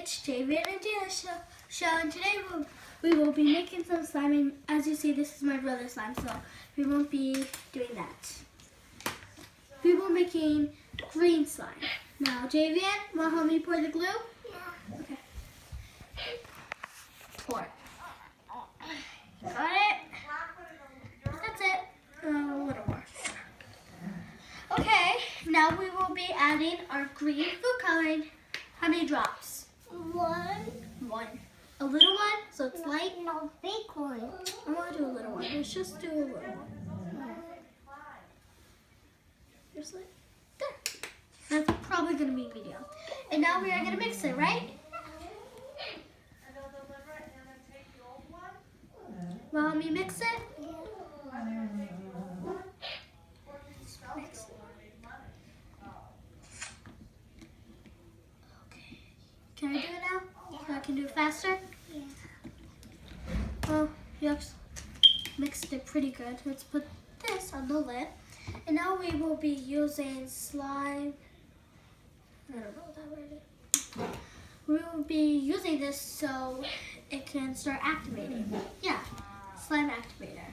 It's Javian and Jana's show, and today we will be making some slime. And as you see, this is my brother's slime, so we won't be doing that. We will be making green slime. Now, Javian, want to help me pour the glue? Yeah. Okay. Pour it. Got it? That's it. A little more. Okay, now we will be adding our green food coloring. How many drops? One. A little one, so it's light? No, big one. I want to do a little one. Let's just do a little one. Just like there. That's probably going to be medium. And now we are going to mix it, right? Want me mix it? Mix it. Okay. Can I do it now? Yeah. So I can do it faster? Yeah. Well, you have mixed it pretty good. Let's put this on the lid. And now we will be using slime. I don't know that word. We will be using this so it can start activating. Yeah, slime activator.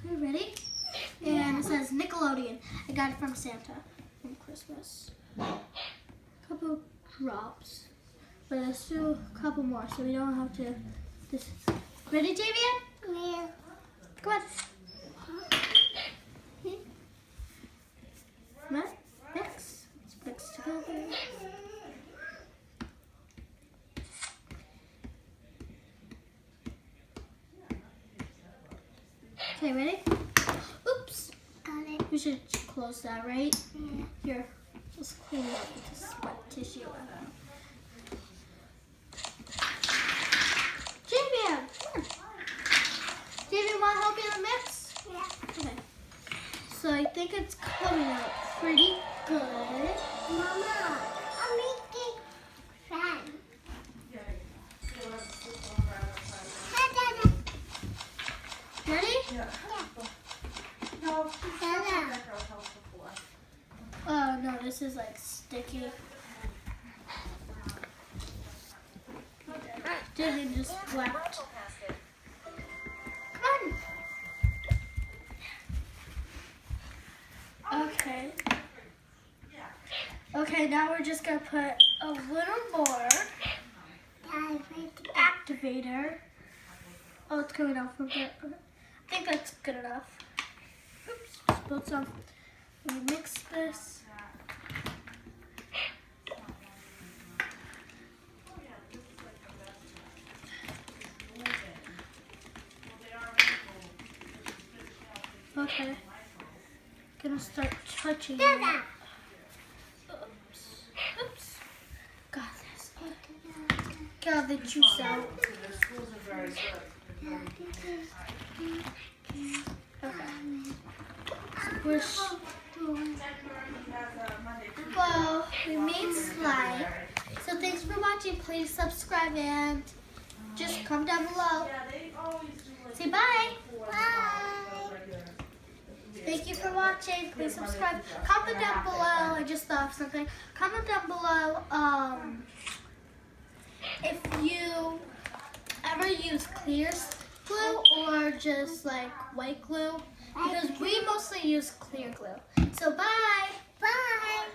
Okay, ready? And it says Nickelodeon. I got it from Santa from Christmas. Couple drops. But let's do a couple more so we don't have to. Ready, Javian? Yeah. Come on. Come on. Mix. Let's mix together. Okay, ready? Oops. Got it. We should close that, right? Yeah. Here. Let's clean it up with this wet tissue. Javian! Javian, want to help you in the mix? Yeah. Okay. So I think it's coming out pretty good. Mama, I'm making fan. Ready? Yeah. No, Dada. Oh no, this is like sticky. Javian just whacked. Come on. Okay. Okay, now we're just gonna put a little more activator. Oh, it's coming out from there. Okay. I think that's good enough. Oops, just put some. Let me mix this. Okay. Gonna start touching it. Dada. Oops. Oops. Got this. Get all the juice out. Okay. Squish. Well, we made slime. So thanks for watching. Please subscribe and just comment down below. Say bye. Thank you for watching. Please subscribe. Comment down below. I just thought of something. Comment down below if you ever use clear glue or just like white glue. Because we mostly use clear glue. So bye. Bye.